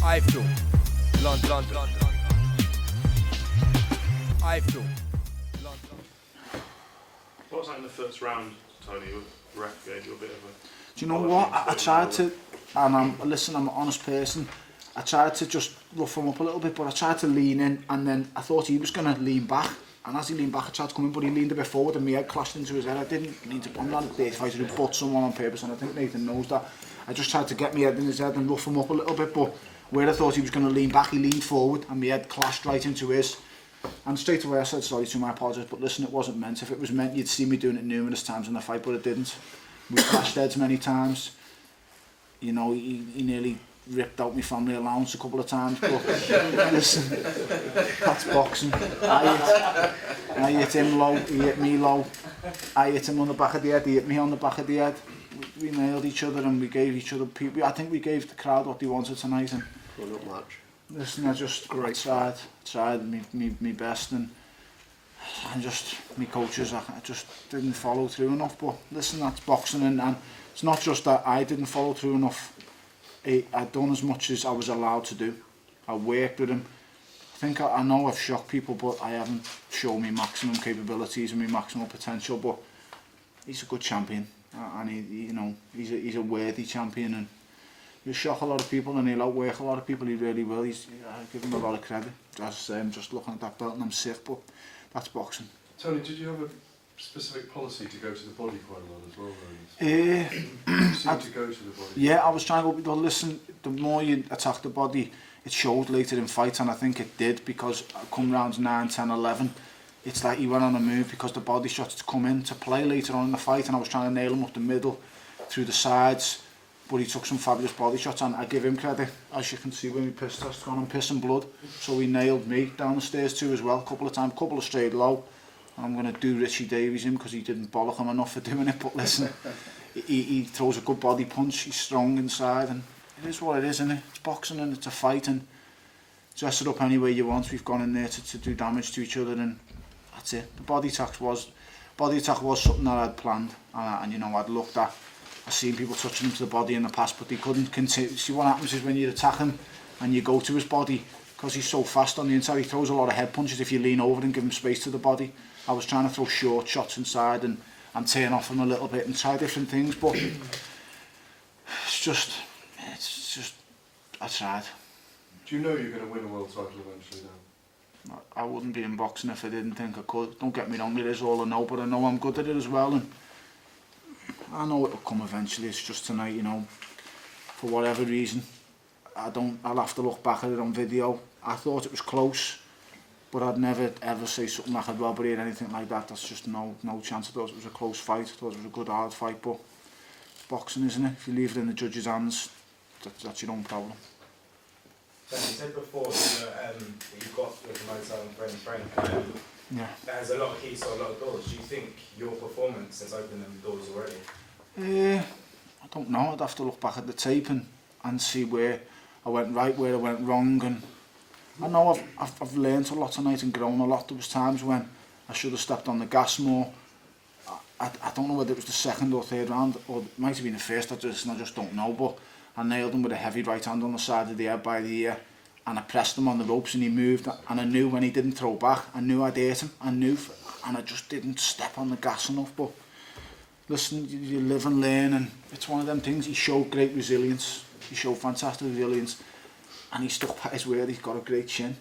iFILM, London. iFILM, London. What was that in the first round, Tony? Your ref gave you a bit of a... Do you know what? I tried to, and I'm an honest person, I tried to just rough him up a little bit, but I tried to lean in, and then I thought he was going to lean back, and as he leaned back I tried to come in, but he leaned a bit forward and my head clashed into his head. I didn't mean to, I'm not a dirty fighter who butt someone on purpose, and I think Nathan knows that. I just tried to get my head in his head and rough him up a little bit, but where I thought he was going to lean back, he leaned forward, and my head clashed right into his. And straight away I said sorry to him, I apologise, but listen, it wasn't meant. If it was meant, you'd see me doing it numerous times in the fight, but it didn't. We clashed heads many times. You know, he nearly ripped out my family allowance a couple of times, but listen, that's boxing. I hit him low, he hit me low. I hit him on the back of the head, he hit me on the back of the head. We nailed each other and we gave each other people. I think we gave the crowd what they wanted tonight. And well, not much. Listen, I tried my best, and just my coaches, I just didn't follow through enough. But listen, that's boxing, and it's not just that I didn't follow through enough. I'd done as much as I was allowed to do. I worked with him. I think I know I've shocked people, but I haven't shown my maximum capabilities and my maximum potential. But he's a good champion, and he's a worthy champion, and he'll shock a lot of people and he'll outwork a lot of people. He really will. I give him a lot of credit. As I say, I'm just looking at that belt and I'm sick, but that's boxing. Tony, did you have a specific policy to go to the body quite a lot as well? You seem to go to the body. Yeah, I was trying to go, listen, the more you attack the body, it showed later in fights, and I think it did, because come rounds 9, 10, 11, it's like he went on a move because the body shots come in to play later on in the fight, and I was trying to nail him up the middle, through the sides, but he took some fabulous body shots, and I give him credit. As you can see, when we pissed test gone and piss and blood, so he nailed me down the stairs too as well, a couple of times, couple of straight low. And I'm going to do Richie Davies him because he didn't bollock him enough for doing it, but listen, he throws a good body punch, he's strong inside, and it is what it is, isn't it? It's boxing and it's a fight, and dress it up any way you want. We've gone in there to do damage to each other, and that's it. The body attack was something that I'd planned, and you know, I'd looked at. I've seen people touching him to the body in the past, but they couldn't continue. See, what happens is when you attack him and you go to his body, because he's so fast on the inside, he throws a lot of head punches if you lean over and give him space to the body. I was trying to throw short shots inside and turn off him a little bit and try different things, but it's just I tried. Do you know you're going to win a world title eventually now? I wouldn't be in boxing if I didn't think I could. Don't get me wrong, it is all I know, but I know I'm good at it as well, and I know it'll come eventually. It's just tonight, you know, for whatever reason, I'll have to look back at it on video. I thought it was close, but I'd never ever say something like I'd robbery or anything like that. That's just no chance. I thought it was a close fight. I thought it was a good hard fight, but it's boxing, isn't it? If you leave it in the judge's hands, that's your own problem. So you said before that you've got locomotive and brain. Yeah. There's a lot of keys to a lot of doors. Do you think your performance has opened them doors already? I don't know. I'd have to look back at the tape and see where I went right, where I went wrong, and I know I've learned a lot tonight and grown a lot. There was times when I should have stepped on the gas more. I don't know whether it was the second or third round, or it might have been the first. I just don't know. But I nailed him with a heavy right hand on the side of the head by the ear, and I pressed him on the ropes, and he moved. And I knew when he didn't throw back, I knew I'd hurt him. I knew, and I just didn't step on the gas enough. But listen, you live and learn, and it's one of them things. He showed great resilience. He showed fantastic resilience. And he stuck by his word. He's got a great chin.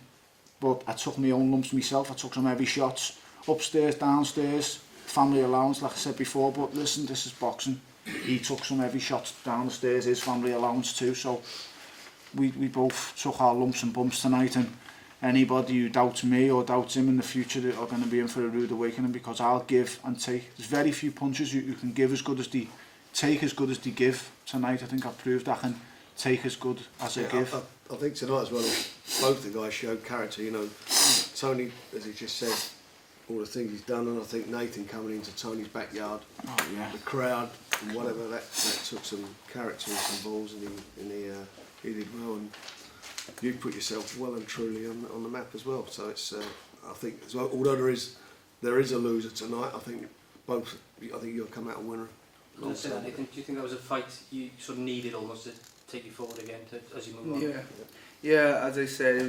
But I took my own lumps myself. I took some heavy shots upstairs, downstairs, family allowance, like I said before. But listen, this is boxing. He took some heavy shots down the stairs, his family allowance too. So we both took our lumps and bumps tonight. And anybody who doubts me or doubts him in the future are going to be in for a rude awakening, because I'll give and take. There's very few punches you can give as good as they take, as good as they give. Tonight I think I've proved I can take as good as I give. I think tonight as well, both the guys showed character. You know, Tony, as he just said, all the things he's done, and I think Nathan coming into Tony's backyard, the crowd and whatever, that took some character and some balls, and he did well, and you put yourself well and truly on the map as well. So it's I think as well, although there is a loser tonight, I think you'll come out a winner. Nathan, do you think that was a fight you sort of needed almost to take you forward again as you move on? Yeah. As I said, it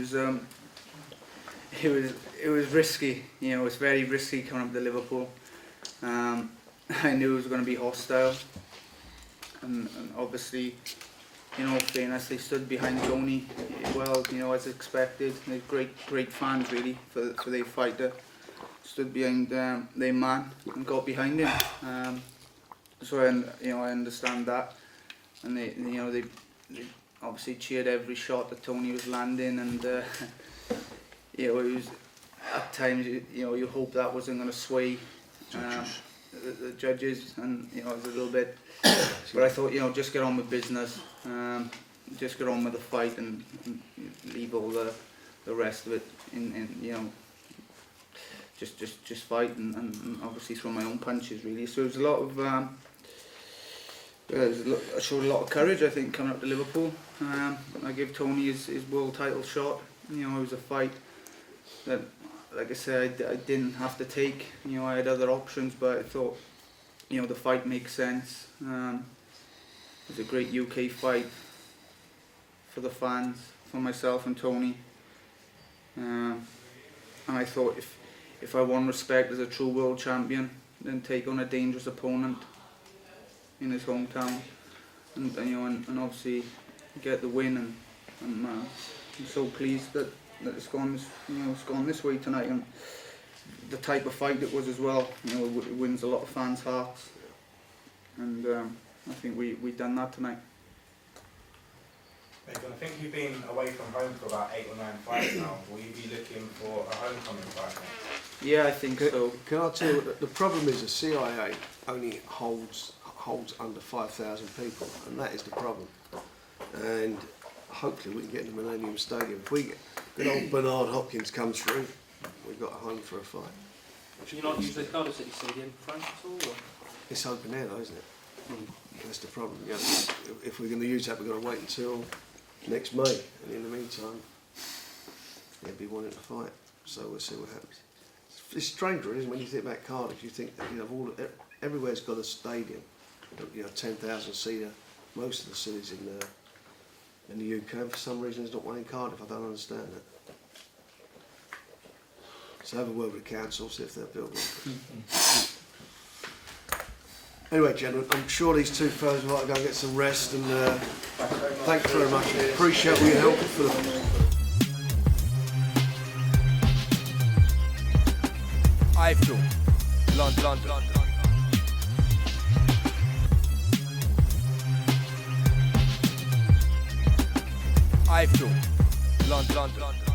was risky. You know, it's very risky coming up to Liverpool. I knew it was going to be hostile, and obviously, you know, fairness, they stood behind Tony well. You know, as expected. They're great fans really for their fighter. Stood behind their man and got behind him. So I understand that, and they obviously cheered every shot that Tony was landing, and you know, it was at times you hope that wasn't going to sway the judges, and you know, it was a little bit. But I thought, you know, just get on with business, just get on with the fight, and leave all the rest of it in you know. Just fight and obviously throw my own punches really. So it was a lot of I showed a lot of courage, I think, coming up to Liverpool. I gave Tony his world title shot. You know, it was a fight that, like I said, I didn't have to take. You know, I had other options, but I thought, you know, the fight makes sense. It was a great UK fight for the fans, for myself and Tony. And I thought if I won respect as a true world champion, then take on a dangerous opponent in his hometown, and you know, and obviously get the win, and I'm so pleased that it's gone this way tonight, and the type of fight it was as well. You know, it wins a lot of fans' hearts, and I think we done that tonight. Nathan, I think you've been away from home for about 8 or 9 fights now. Will you be looking for a homecoming fight now? Yeah, I think so. Can I tell you what the problem is? The CIA only holds under 5,000 people, and that is the problem. And hopefully we can get in the Millennium Stadium. If we get good old Bernard Hopkins comes through, we've got a home for a fight. Should you not use the Cardiff City Stadium, Frank, at all? Or? It's open air though, isn't it? That's the problem. You know, if we're going to use that, we've got to wait until next May, and in the meantime, they'll be wanting to fight. So we'll see what happens. It's strange, really, isn't it? When you think about Cardiff, you think that, you know, everywhere's got a stadium, you know, 10,000 seater. Most of the cities in the UK, and for some reason there's not one in Cardiff. I don't understand that. So have a word with the council, see if they'll build one. Anyway, gentlemen, I'm sure these two fellas would like to go and get some rest, and thanks very much. Appreciate all your help for iFILM, London. iFILM, London.